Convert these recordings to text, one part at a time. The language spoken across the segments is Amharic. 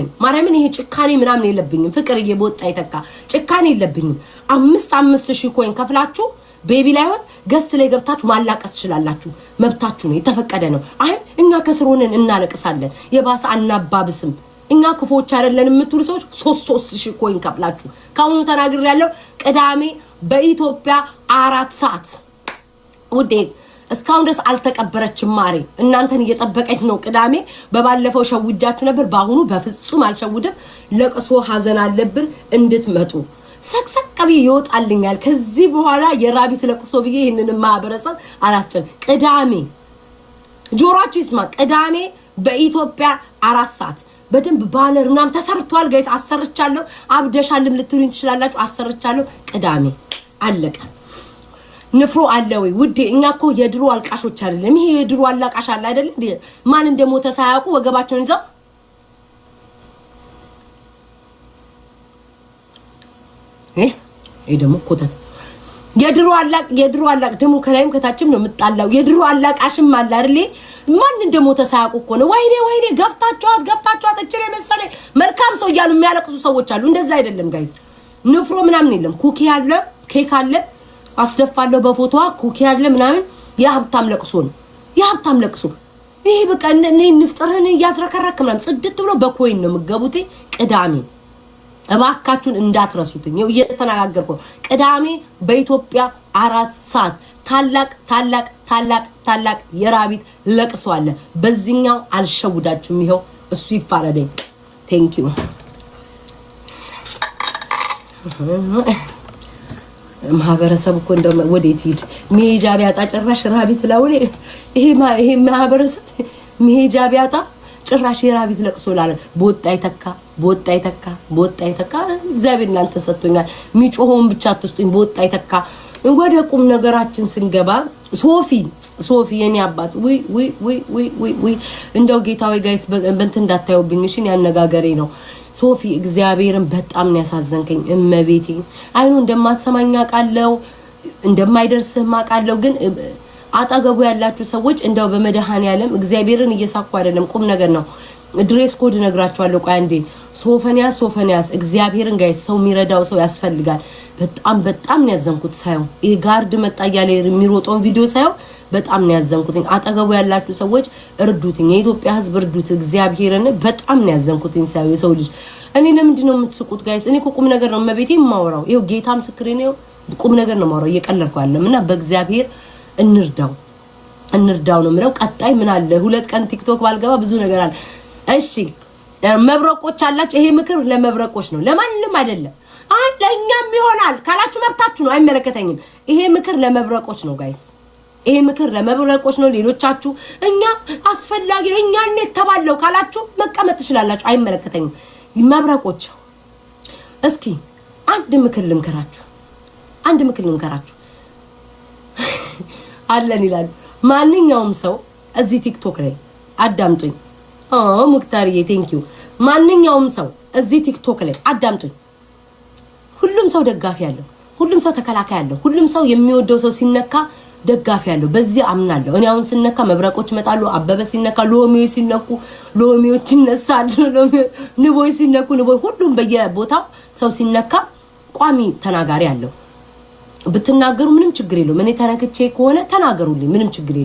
ነኝ ማርያምን ይሄ ጭካኔ ምናምን የለብኝም ፍቅር እየቦጣ ይተካ ጭካኔ የለብኝም 5,000 ኮይን ከፍላችሁ ቤቢ ላይሆን ገስት ላይ ገብታችሁ ማላቀስ ትችላላችሁ መብታችሁ ነው የተፈቀደ ነው አይ እኛ ከስር ሆነን እናለቅሳለን የባሰ አናባብስም እኛ ክፎች አይደለን የምትሉ ሰዎች 3,000 ኮይን ከፍላችሁ ካሁኑ ተናግር ያለው ቅዳሜ በኢትዮጵያ 4 ሰዓት ውዴ እስካሁን ድረስ አልተቀበረችም ማሪ እናንተን እየጠበቀች ነው ቅዳሜ በባለፈው ሸውጃችሁ ነበር ባሁኑ በፍጹም አልሸውድም ለቅሶ ሐዘን አለብን እንድትመጡ ሰክሰቀቢ ይወጣልኛል ከዚህ በኋላ የራቢት ለቅሶ ብዬ ይሄንን ማህበረሰብ አላስጨን ቅዳሜ ጆሮአችሁ ይስማ ቅዳሜ በኢትዮጵያ 4 ሰዓት በደንብ ባነር ምናም ተሰርቷል ጋይስ አሰርቻለሁ አብደሻልም ልትሉኝ ትችላላችሁ አሰርቻለሁ ቅዳሜ አለቀ ንፍሮ አለ ወይ ውዴ እኛኮ የድሮ አልቃሾች አይደለም ይሄ የድሮ አላቃሽ አለ አይደል ማን እንደሞተ ሳያውቁ ወገባቸውን ይዘው ደሞ ኮተት የድሮ አላቅ ደሞ ከላይም ከታችም ነው የምጣላው የድሮ አላቃሽም አለ አይደል ማን እንደሞተ ሳያውቁ እኮ ነው ወይኔ ገፍታቸዋት እጭሬ መሰለ መልካም ሰው እያሉ የሚያለቅሱ ሰዎች አሉ እንደዛ አይደለም ጋይስ ንፍሮ ምናምን የለም ኩኪ አለ ኬክ አለ አስደፋለሁ በፎቶዋ ኩኪ ያለ ምናምን የሀብታም ለቅሶ ነው የሀብታም ለቅሶ ይሄ በቃ እኔ ንፍጥርህን ያዝረከረክ ምናምን ጽድት ብሎ በኮይን ነው የምገቡት ቅዳሜ እባካችሁን እንዳትረሱት ነው እየተናገርኩ ቅዳሜ በኢትዮጵያ 4 ሰዓት ታላቅ የራቢት ለቅሶ አለ በዚህኛው አልሸውዳችሁም ይሄው እሱ ይፋረደኝ ቴንክ ዩ ማህበረሰብ እኮ እንደው ወዴት ሄድ መሄጃ ቢያጣ ጭራሽ ራቢት ላውለ ይሄ ማህበረሰብ መሄጃ ቢያጣ ጭራሽ የራቢት ለቅሶ ላለ ቦጣ ይተካ እግዚአብሔር እናንተ ሰጥቶኛል ሚጮሆን ብቻ አትስጡኝ ቦጣ ይተካ ወደ ቁም ነገራችን ስንገባ ሶፊ የኔ አባት ወይ እንደው ጌታዊ ጋይስ በእንት እንዳታዩብኝ እሺ ያነጋገሬ ነው ሶፊ እግዚአብሔርን በጣም ነው ያሳዘንከኝ እመቤቴ አይኑ እንደማትሰማኛ ቃለው እንደማይደርስህ ማቃለው ግን አጣገቡ ያላችሁ ሰዎች እንደው በመድሃን ያለም እግዚአብሔርን እየሳኩ አይደለም ቁም ነገር ነው ድሬስ ኮድ ነግራችኋለሁ ቆይ አንዴ ሶፈንያስ እግዚአብሔርን ጋይስ ሰው የሚረዳው ሰው ያስፈልጋል በጣም ነው ያዘንኩት ሳይው ይሄ ጋርድ መጣ ያለ የሚሮጠውን ቪዲዮ ሳይው በጣም ነው ያዘንኩት አጣገቡ ያላችሁ ሰዎች እርዱትኝ የኢትዮጵያ ህዝብ እርዱት እግዚአብሔርን በጣም ነው ያዘንኩት ሳይው የሰው ልጅ እኔ ለምንድን ነው የምትስቁት ጋይስ እኔ ቁም ነገር ነው መቤቴ ማወራው ይሄው ጌታ ምስክሬ ነው ቁም ነገር ነው ማወራው እየቀለልኩ አይደለምና በእግዚአብሔር እንርዳው ነው ምለው ቀጣይ ምን አለ 2 ቀን ቲክቶክ ባልገባ ብዙ ነገር አለ እሺ መብረቆች አላችሁ ይሄ ምክር ለመብረቆች ነው ለማንንም አይደለም ለኛም ይሆናል ካላችሁ መብታችሁ ነው አይመለከተኝም ይሄ ምክር ለመብረቆች ነው ጋይስ ይሄ ምክር ለመብረቆች ነው ሌሎቻችሁ እኛ አስፈላጊ ነው እኛ እንተባለው ካላችሁ መቀመጥ ትችላላችሁ አይመለከተኝም መብረቆች እስኪ አንድ ምክር ልምከራችሁ አለን ይላል ማንኛውም ሰው እዚህ ቲክቶክ ላይ አዳምጡኝ ሙክታሪዬ ቴንክ ዩ ማንኛውም ሰው እዚህ ቲክቶክ ላይ አዳምጡኝ ሁሉም ሰው ደጋፊ ያለው ሁሉም ሰው ተከላካይ ያለው ሁሉም ሰው የሚወደው ሰው ሲነካ ደጋፊ ያለው በዚህ አምናለሁ እኔ አሁን ስነካ መብረቆች መጣሉ አበበ ሲነካ ሎሚዎች ሲነኩ ሎሚዎች ይነሳሉ ንቦይ ሲነኩ ንቦይ ሁሉም በየቦታው ሰው ሲነካ ቋሚ ተናጋሪ ያለው ብትናገሩ ምንም ችግር የለውም እኔ ተነክቼ ከሆነ ተናገሩልኝ ምንም ችግር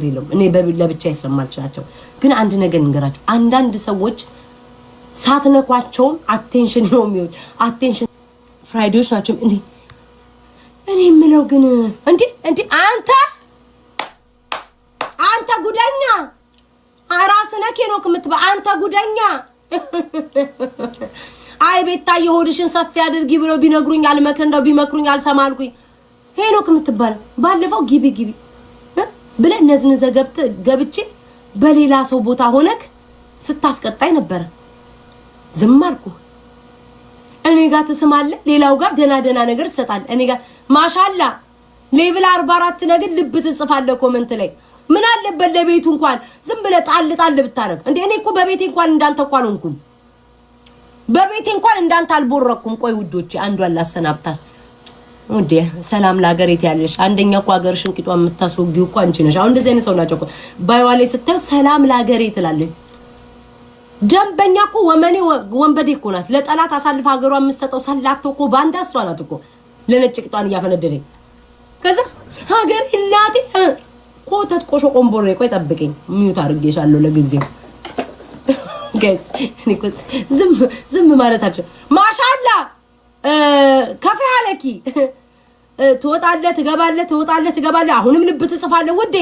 የለውም እኔ ለብቻ ይሰማልቻቸው ግን አንድ ነገር እንገራችሁ አንዳንድ ሰዎች ሳትነኳቸው አቴንሽን ነው የሚወድ አቴንሽን ፍራይዴዎች ናቸው እኔ ምለው ግን እንዴ አንተ ጉደኛ አራስነ ኬኖክ ምትባ አንተ ጉደኛ አይ ቤታ የሆድሽን ሰፊ አድርጊ ብሎ ቢነግሩኝ አልመከንዳው ቢመክሩኝ አልሰማልኩኝ ሄኖክ ምትባል ባለፈው ግቢ ብለ ነዝነዘ ገብቼ በሌላ ሰው ቦታ ሆነክ ስታስቀጣይ ነበር ዝም አልኩ እኔ ጋር ተሰማለ ሌላው ጋር ደና ነገር ተሰጣል እኔ ጋር ማሻአላ ሌቭል 44 ነገር ልብ ትጽፋለ ኮሜንት ላይ ምን አለበት ለቤቱ እንኳን ዝም ብለ ጣል ብታረግ እንዴ እኔ እኮ በቤቴ እንኳን እንዳንተ እንኳን ሆንኩም በቤቴ እንኳን እንዳንተ አልቦረኩም ቆይ ውዶቼ አንዱ አላሰናብታት ወዴ ሰላም ለሀገሬት ያለሽ አንደኛ እኮ ሀገርሽን ቂጧ የምታስወጊው እኮ አንቺ ነሽ አሁን እንደዚህ አይነት ሰው ናቸው እኮ ባይዋሌ ስታዩ ሰላም ለሀገሬት ትላለች ደንበኛ እኮ ወንበዴ እኮ ናት። ለጠላት አሳልፋ ሀገሯን የምትሰጠው ሰላቶ እኮ ባንዳ እሷ ናት እኮ ለነጭ ቅጧን እያፈነደደኝ። ከዛ ሀገር እናቴ ኮተት ቆሾ ቆምቦሬ ቆይ ጠብቀኝ ሚዩት አድርጌሻለሁ ለጊዜው ጋይስ። እኔ እኮ ዝም ማለታቸው ማሻአላ ካፌ አለኪ ትወጣለህ ትገባለህ። አሁንም ልብ ትጽፋለህ ውዴ።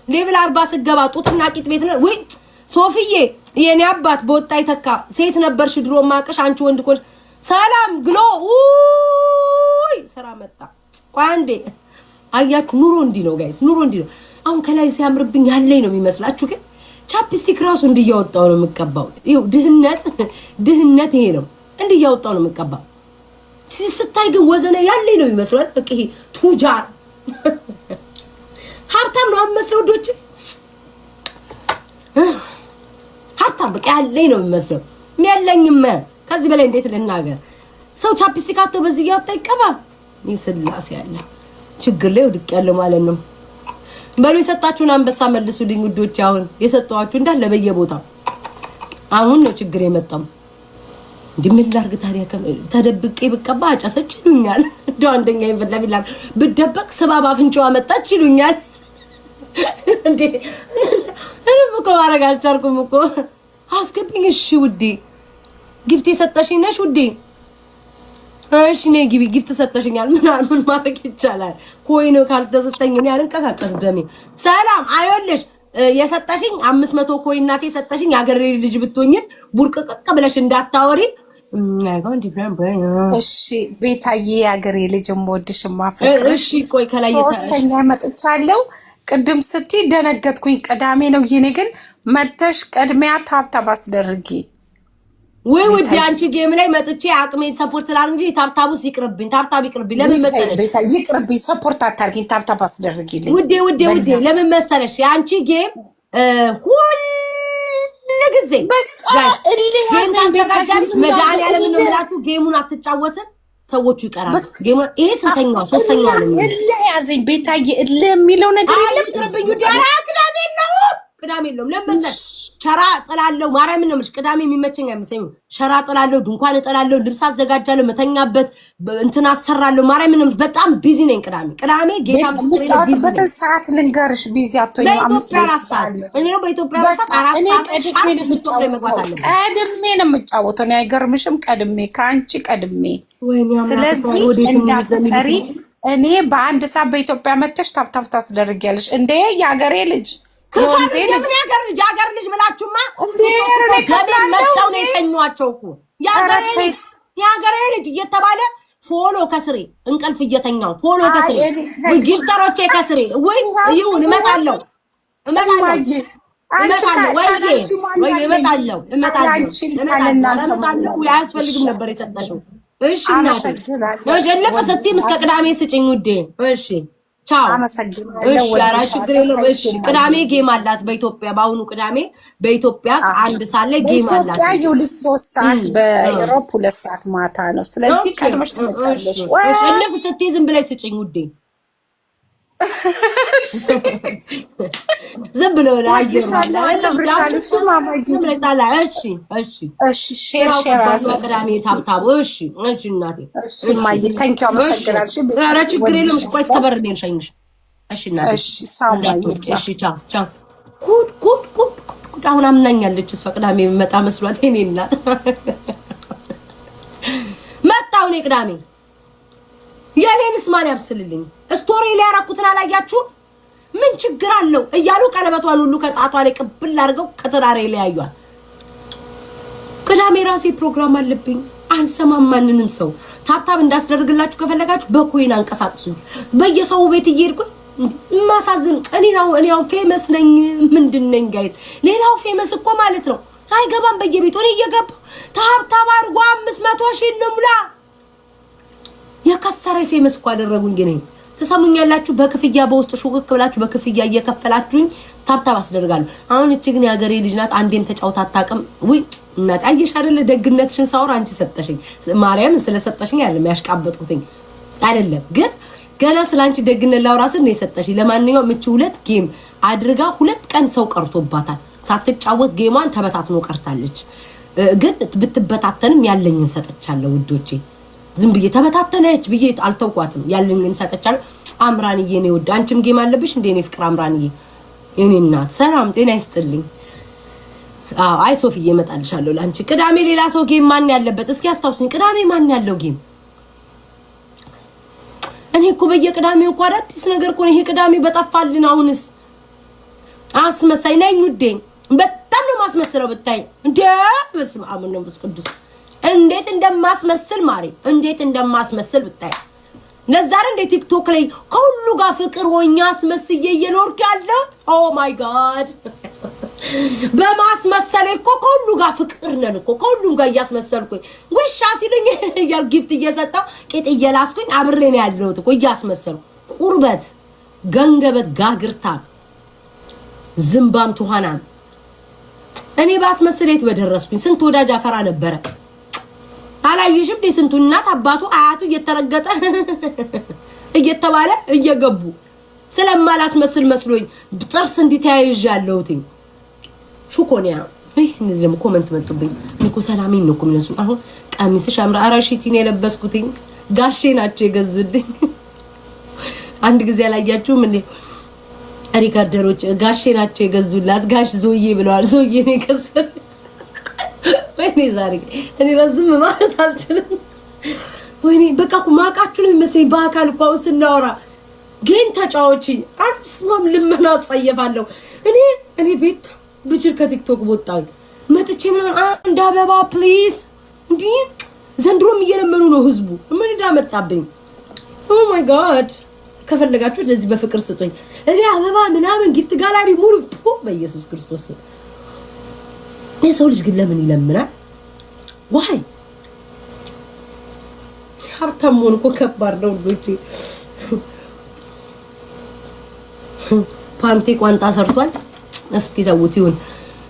ሌቭል 40 ስገባ ጡትና ቂጥ ቤት ነው ወይ ሶፊዬ? የኔ አባት በወጣ ይተካ ሴት ነበርሽ ድሮ ማቀሽ አንቺ ወንድ ኮሽ ሰላም ግሎ ውይ ስራ መጣ። ቆይ አንዴ አያችሁ ኑሮ እንዲ ነው ጋይስ፣ ኑሮ እንዲ ነው። አሁን ከላይ ሲያምርብኝ ያለኝ ነው የሚመስላችሁ፣ ግን ቻፕስቲክ ራሱ እንዲያወጣው ነው የምቀባው። ይኸው ድህነት ይሄ ነው፣ እንዲያወጣው ነው የምቀባው። ሲስታይ ግን ወዘነ ያለኝ ነው የሚመስለው። በቃ ይሄ ቱጃር ሀብታም ነው የሚመስለው ዶች ሀብታም በቃ ያለኝ ነው የሚመስለው። የሚያለኝም ከዚህ በላይ እንዴት ልናገር? ሰው ቻፕስቲክ አጥቶ በዚህ ያወጣ ይቀባ። ይስላስ ያለ ችግር ላይ ወድቅ ያለ ማለት ነው። በሉ የሰጣችሁን አንበሳ መልሱልኝ ውዶች። አሁን የሰጣችሁ እንዳለ በየቦታው አሁን ነው ችግር የመጣው። እንዲምን ላርግ ታዲያ? ተደብቄ ብቀባ አጫሰች ይሉኛል። እንደው አንደኛ ይበላል ብደበቅ ስባብ አፍንጫዋ መጣች ይሉኛል። እንዴ እኔ እኮ ማረግ አልቻልኩም እኮ። አስገብኝ እሺ ውዴ። ጊፍት የሰጠሽኝ ነሽ ውዴ? እሺ ነይ ግቢ። ጊፍት ሰጠሽኛል ምን ማድረግ ይቻላል? ኮይኖ ካልተሰጠኝ እኔ አልንቀሳቀስ ደሜ። ሰላም አይወልሽ የሰጠሽኝ 500 ኮይን እናቴ ሰጠሽኝ። ያገሬ ልጅ ብትሆኝን ቡርቅቅቅ ብለሽ እንዳታወሪ። እሺ ቤታዬ ያገሬ ልጅ ሞድሽ ማፈቅር። እሺ ቆይ ከላይ ሶስተኛ መጥቻለሁ። ቅድም ስትይ ደነገጥኩኝ። ቅዳሜ ነው የኔ ግን መተሽ ቅድሚያ ታብታብ አስደርጊ። ወይ ውዴ አንቺ ጌም ላይ መጥቼ አቅሜን ሰፖርት ላድርግ እንጂ ታብታቡስ ይቅርብኝ። ታብታብ ይቅርብኝ። ለምን መሰለሽ ቤታ ይቅርብኝ። ሰፖርት አታርጊኝ። ታብታብ አስደርጊልኝ ውዴ። ለምን መሰለሽ የአንቺ ጌም ሁሉ ጊዜ በቃ እልህ መድኃኒዓለም ነው የምላችሁ። ጌሙን አትጫወትም ሰዎቹ ይቀራሉ። ጌሙን ይሄ ስንተኛው ሶስተኛው ነው። እልህ ያዘኝ ቤታዬ። እልህ የሚለው ነገር የለም። ይቅርብኝ ውዴ። ቅዳሜ የለውም ለምን ሸራ ጥላለው። ማርያምን ነው የምልሽ። ቅዳሜ የሚመቸኝ አይመስለኝም። ሸራ ጥላለው፣ ድንኳን ጥላለው፣ ልብስ አዘጋጃለሁ፣ መተኛበት እንትን አሰራለሁ። ማርያምን ነው በጣም ቢዚ ነኝ ቅዳሜ ጌታ ምጣጣበት ሰዓት ልንገርሽ ቢዚ አትሆኝ። 5 ሰዓት እኔ ነው በኢትዮጵያ ሰዓት 4 ሰዓት ቀድሜ ነው የምጫወተው። ነው አይገርምሽም? ቀድሜ ከአንቺ ቀድሜ። ስለዚህ እንዳትቀሪ። እኔ በአንድ ሰዓት በኢትዮጵያ መተሽ ታብታብ ታስደርጊያለሽ እንዴ ያገሬ ልጅ የወንዜ ልጅ ያገር ልጅ ብላችሁማ እንዴ መጣው ነው የሸኟቸው እኮ ያገሬ ልጅ እየተባለ ፎሎ ከስሬ እንቅልፍ እየተኛው ፎሎ ከስሬ ወይ ጊፍተሮቼ ከስሬ ወይ ይሁን እመጣለሁ ያስፈልግም ነበር የሰጠሽው። እሺ እናቴ ለጀለፈ ስትይ እስከ ቅዳሜ ስጭኝ ውዴ። እሺ ቻው። አመሰግናለሁ። ችግር የለውም። እሺ ቅዳሜ ጌም አላት በኢትዮጵያ። በአሁኑ ቅዳሜ በኢትዮጵያ 1 ሰዓት ላይ ጌም አላት። በኢትዮጵያ ይኸውልሽ 3 ሰዓት በኢሮፕ 2 ሰዓት ማታ ነው። ስለዚህ ቀድመሽ ትመጫለሽ። እልፍ ስትይ ዝም ብለሽ ስጭኝ ውዴ። ዝም ብሎ ቅዳሜ ታብታቡ። እሺ እናቴ ማየ ታንኪ አመሰግናለሁ። ኧረ ችግር የለም። ቆይ ተበርኔ ልሸኝሽ። እሺ እናቴ እሺ ቻው። ጉድ አሁን አምናኛለች እሷ። ቅዳሜ መጣ መስሏት የኔ እናት መጣሁ እኔ ቅዳሜ። የኔንስ ማን ያብስልልኝ? ስቶሪ ላይ ያረኩትን አላያችሁ? ምን ችግር አለው እያሉ ቀለበቷን ሁሉ ከጣቷ ላይ ቅብል አድርገው ከተራሬ ላይ ያዩዋል። ቅዳሜ ራሴ ፕሮግራም አለብኝ። አንሰማም ማንንም ሰው። ታብታብ እንዳስደርግላችሁ ከፈለጋችሁ በኮይን አንቀሳቅሱኝ። በየሰው ቤት እየሄድኩኝ ማሳዝን እኔ ያው ፌመስ ነኝ ምንድን ነኝ ጋይስ? ሌላው ፌመስ እኮ ማለት ነው አይገባም። በየቤቱ እኔ እየገባሁ ታብታብ አድርጎ 500 ሺህ እንሙላ። የከሰረ ፌመስ እኮ አደረጉኝ። ግን ትሰሙኛላችሁ? በክፍያ በውስጥ ሹክክ ብላችሁ በክፍያ እየከፈላችሁኝ ታብታብ አስደርጋለሁ። አሁን እቺ ግን ያገሬ ልጅ ናት። አንዴም ተጫውታ አታውቅም። ወይ እናት አየሽ አይደለ? ደግነትሽን ሳወራ አንቺ ሰጠሽኝ። ማርያምን ስለሰጠሽኝ አይደለም ያሽቃበጥኩትኝ አይደለም፣ ግን ገና ስላንቺ ደግነት ላውራስ ነው የሰጠሽኝ። ለማንኛውም እቺ 2 ጌም አድርጋ 2 ቀን ሰው ቀርቶባታል። ሳትጫወት ጌሟን ተበታትኖ ቀርታለች። ግን ብትበታተንም ያለኝን ሰጥቻለሁ ውዶቼ። ዝም ብዬ ተበታተነች ብዬ አልተውኳትም። ያለኝን ሰጥቻለሁ። አምራንዬ ነው ወድ አንቺም ጌም አለብሽ እንደ እኔ ፍቅር አምራንዬ የኔ እናት ሰላም ጤና ይስጥልኝ። አይ ሶፊዬ እመጣልሻለሁ ላንቺ። ቅዳሜ ሌላ ሰው ጌም ማን ያለበት እስኪ አስታውሱኝ። ቅዳሜ ማን ያለው ጌም? እኔ እኮ በየቅዳሜው እኮ አዳዲስ ነገር እኮ ነው። ይሄ ቅዳሜ በጠፋልን አሁንስ አስመሳይ ነኝ ውዴ። በጣም ነው ማስመስለው ብታይ እንዴ! በስመ አብ ወመንፈስ ቅዱስ እንዴት እንደማስመስል ማሪ፣ እንዴት እንደማስመስል ብታይ። ለዛሬ እንደ ቲክቶክ ላይ ከሁሉ ጋር ፍቅር ሆኛ አስመስዬ እየኖርኩ ያለሁት ኦ ማይ ጋድ። በማስመሰል እኮ ከሁሉ ጋር ፍቅር ነን እኮ ከሁሉም ጋር እያስመሰልኩኝ ውሻ ሲሉኝ ያል ጊፍት እየሰጣው ቄጥ እየላስኩኝ አብሬ ነው ያለሁት እኮ እያስመሰልኩ። ቁርበት ገንገበት ጋግርታ ዝምባም ቱሃናም እኔ ባስመስሌት በደረስኩኝ ስንት ወዳጅ አፈራ ነበረ። አላየሽም ዲ ስንቱ እናት አባቱ አያቱ እየተረገጠ እየተባለ እየገቡ ስለማላስመስል መስሎኝ ጥርስ እንዲተያይዥ ያለሁትኝ ሹኮኒያ። እነዚህ ደግሞ ኮሜንት መጡብኝ እንኩ ሰላሚን ነው ኮሚነሱ። አሁን ቀሚስሽ አምራ አራሺቲን የለበስኩትኝ ጋሼ ናቸው የገዙልኝ። አንድ ጊዜ አላያችሁም እንዴ? ሪካርደሮች ጋሼ ናቸው የገዙላት። ጋሽ ዞዬ ብለዋል። ዞዬ ነው የገዙት። ወይኔ ዛሬ እኔ ረዝም ማለት አልችልም። ወይኔ በቃ ማቃችሁ ነው የሚመስለኝ በአካል እኮ ስናወራ። ግን ተጫዋች አስማም ልመና ጸየፋለሁ። እኔ ቤት ብችል ከቲክቶክ ወጣኝ መጥቼ ምን አንድ አበባ ፕሊዝ እንዴ! ዘንድሮም እየለመኑ ነው ህዝቡ። ምን እንዳመጣብኝ ኦ ማይ ጋድ። ከፈለጋችሁ ለዚህ በፍቅር ስጡኝ። እኔ አበባ ምናምን ጊፍት ጋላሪ ሙሉ በኢየሱስ ክርስቶስ። የሰው ልጅ ግን ለምን ይለምናል? ዋይ ሀብታም ሆኖ እኮ ከባድ ነው ልጅ። ፓንቲ ቋንጣ ሰርቷል። እስኪ ተውት ይሁን።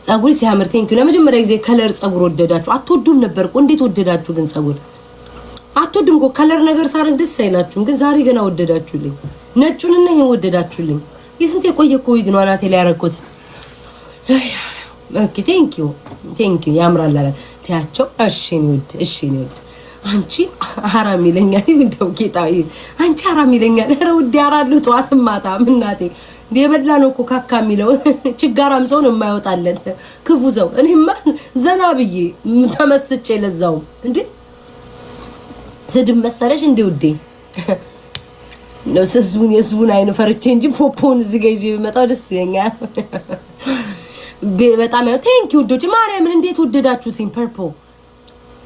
ጸጉር ሲያምር ቴንኪው። ለመጀመሪያ ጊዜ ከለር ጸጉር ወደዳችሁ። አትወዱም ነበር እኮ እንዴት ወደዳችሁ ግን ጸጉር? አትወዱም እኮ ከለር ነገር ሳረግ ደስ አይላችሁም። ግን ዛሬ ገና ወደዳችሁልኝ። ነጩንና ይሄን ወደዳችሁልኝ። ይስንት የቆየ እኮ ዊግ ነው አናቴ ላይ ያረኩት። ኦኬ ቴንኪው ያምራል አለ ታያቸው። እሺ ነው ወድ አንቺ አራም ይለኛል እንደው ጌታዬ አንቺ አራም ይለኛል። ኧረ ውዴ አራሉ ጧትም ማታም እናቴ የበላ ነው እኮ ካካ የሚለው ችጋራም ሰው ነው የማይወጣለን ክፉ ሰው። እኔማ ዘና ብዬ ተመስጬ ለዛው እንዴ ስድብ መሰለሽ እንዴ ውዴ ነው የህዝቡን አይኑ ፈርቼ እንጂ ፖፖን እዚህ ጋር ይዤ በመጣው ደስ ይለኛል። በጣም ቴንኪው ዶች ማርያምን እንዴት ወደዳችሁትኝ? ፐርፖ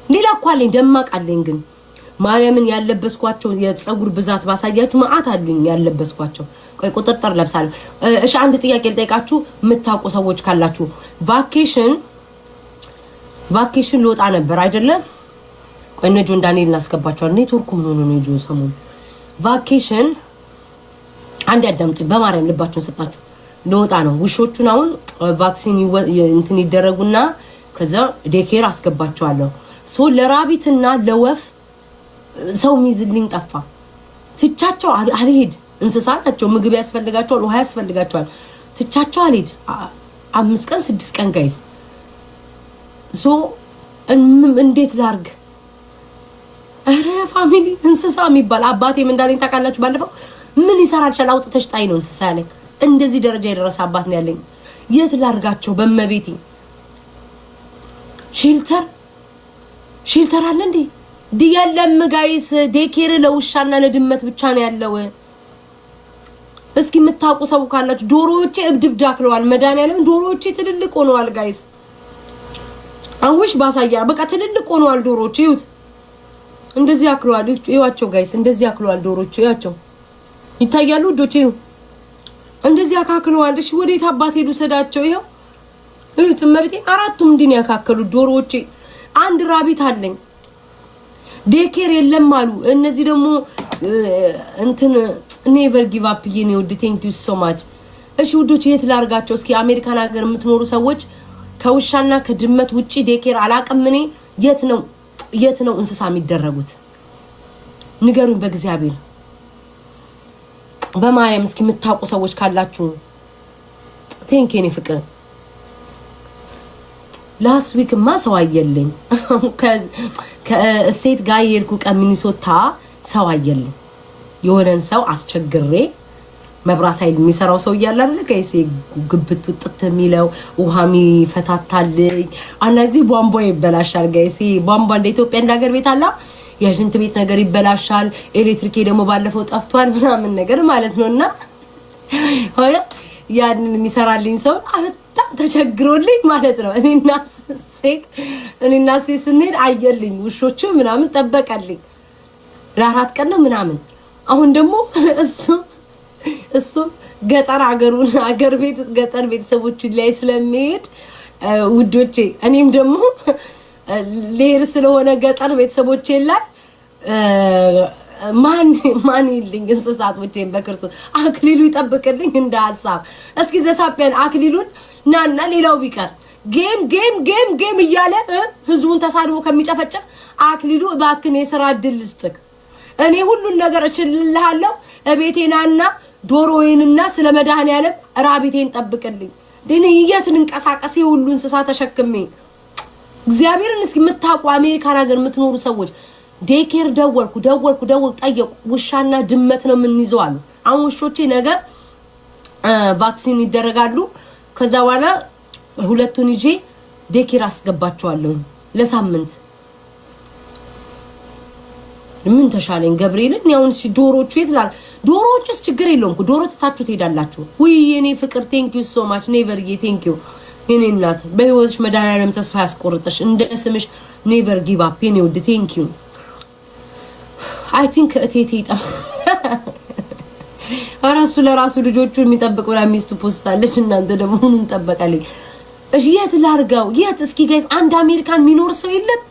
ሌላ እኮ አለኝ ደማቅ አለኝ። ግን ማርያምን ያለበስኳቸው የፀጉር ብዛት ባሳያችሁ ማአት አሉኝ ያለበስኳቸው። ቆይ ቁጥጥር ለብሳለሁ። እሺ አንድ ጥያቄ ልጠይቃችሁ የምታውቁ ሰዎች ካላችሁ ቫኬሽን ልወጣ ነበር አይደለም? ቆይ እነ ጆን ዳንኤል እናስገባቸዋለን። ኔትወርኩ ምን ሆነ ነው ጆን ሰሞኑን ቫኬሽን አንድ ያዳምጡኝ በማርያም ልባችሁን ሰጣችሁ። ልወጣ ነው። ውሾቹን አሁን ቫክሲን እንትን ይደረጉና ከዛ ዴኬር አስገባቸዋለሁ። ሶ ለራቢትና ለወፍ ሰው ሚዝልኝ ጠፋ። ትቻቸው አልሄድ። እንስሳ ናቸው፣ ምግብ ያስፈልጋቸዋል፣ ውሃ ያስፈልጋቸዋል። ትቻቸው አልሄድ 5 ቀን 6 ቀን ጋይስ። ሶ እንዴት ላርግ? አረ ፋሚሊ እንስሳ የሚባል አባቴ ምን እንዳለኝ ታውቃላችሁ? ባለፈው ምን ይሰራል ሻል አውጥተሽ ጣይ ነው እንስሳ ያለኝ። እንደዚህ ደረጃ የደረሰ አባት ነው ያለኝ። የት ላርጋቸው? በመቤቴ ሼልተር አለ እንዴ? ዲያለም ጋይስ ዴኬር ለውሻና ለድመት ብቻ ነው ያለው። እስኪ የምታውቁ ሰው ካላችሁ ዶሮዎቼ እብድብድ አክለዋል። መድኃኒዓለም ዶሮዎቼ ትልልቅ ሆነዋል ጋይስ። አንውሽ ባሳያ በቃ ትልልቅ ሆነዋል ዶሮዎቼ። ይሁት እንደዚህ አክለዋል። ይዋቸው ጋይስ እንደዚህ አክለዋል ዶሮዎቼ። ያቸው ይታያሉ ዶቼ እንደዚህ አካክለዋል። እሺ ወዴት አባት ሄዱ ሰዳቸው? ይሄው እዩት መብቴ አራቱም እንዲህ ያካከሉ ዶሮዎቼ። አንድ ራቢት አለኝ ዴኬር የለም አሉ። እነዚህ ደግሞ እንትን ኔቨር ጊቭ አፕ ይኔ ወድ ቴንክ ዩ ሶ ማች። እሺ ውዶች የት ላርጋቸው? እስኪ አሜሪካን ሀገር የምትኖሩ ሰዎች ከውሻና ከድመት ውጪ ዴኬር አላቅም እኔ። የት ነው እንስሳ የሚደረጉት? ንገሩኝ በእግዚአብሔር በማርያም። እስኪ የምታውቁ ሰዎች ካላችሁ ቴንክ ዩ ፍቅር ላስት ዊክ ማ ሰው አየልኝ ከሴት ጋር የሄድኩ ሚኒሶታ ሰው አየልኝ የሆነን ሰው አስቸግሬ መብራት ኃይል የሚሰራው ሰው እያለ አይደል ከይሴ ግብት ጥጥ የሚለው ውሃሚ ፈታታልኝ አንዳንዴ ቧንቧ ይበላሻል ጋይሲ ቧንቧ እንደ ኢትዮጵያ እንዳገር ቤት አላ የሽንት ቤት ነገር ይበላሻል ኤሌክትሪክ ደግሞ ባለፈው ጠፍቷል ምናምን ነገር ማለት ነውና ሆያ ያንን የሚሰራልኝ ሰው በጣም ተቸግሮልኝ ማለት ነው እኔና ሴት ስንሄድ አየልኝ ውሾቹ ምናምን ጠበቀልኝ ለአራት ቀን ነው ምናምን አሁን ደግሞ እሱ ገጠር አገር ቤት ገጠር ቤተሰቦቹ ላይ ስለሚሄድ ውዶቼ እኔም ደግሞ ሌር ስለሆነ ገጠር ቤተሰቦቼ ላይ ማን ይልኝ እንስሳቶቼን በክርስቶስ አክሊሉ ይጠብቅልኝ እንደ ሐሳብ እስኪ ዘሳፔን አክሊሉን ናና ሌላው ቢቀር ጌም እያለ ህዝቡን ተሳድቦ ከሚጨፈጨፍ አክሊሉ ባክኔ የሥራ እድል ልስጥክ እኔ ሁሉን ነገር እችልልሃለሁ እቤቴናና ዶሮዬንና ስለመድኃኒዓለም ራቢቴን ጠብቅልኝ ደኔ የትን እንቀሳቀስ ሁሉ እንስሳ ተሸክሜ እግዚአብሔርን እስኪ መታቁ አሜሪካን ሀገር የምትኖሩ ሰዎች ዴኬር ደወልኩ ጠየቁ ውሻና ድመት ነው የምንይዘው አሉ አሁን ውሾቼ ነገር ቫክሲን ይደረጋሉ ከዛ በኋላ ሁለቱን ይዤ ዴኬር አስገባቸዋለሁ ለሳምንት ምን ተሻለኝ ገብርኤልን ያውን ዶሮቹ ይትላል ዶሮቹስ ችግር የለውም ዶሮ ተታችሁ ትሄዳላችሁ ወይ የኔ ፍቅር ቴንክ ዩ ሶ ማች ኔቨር ቴንክ ዩ የኔ እናት በህይወትሽ መድኃኒዓለም ተስፋ ያስቆርጥሽ እንደ ስምሽ ኔቨር ጊቭ አፕ የኔ ውድ ቴንክ ዩ አይ ቲንክ እቴቴ አራሱ ለራሱ ልጆቹን የሚጠብቅ ወላ ሚስቱ ፖስታለች እናንተ ደግሞ ምን እንጠበቃለኝ የት ላርጋው የት እስኪ ጋይስ አንድ አሜሪካን ሚኖር ሰው የለም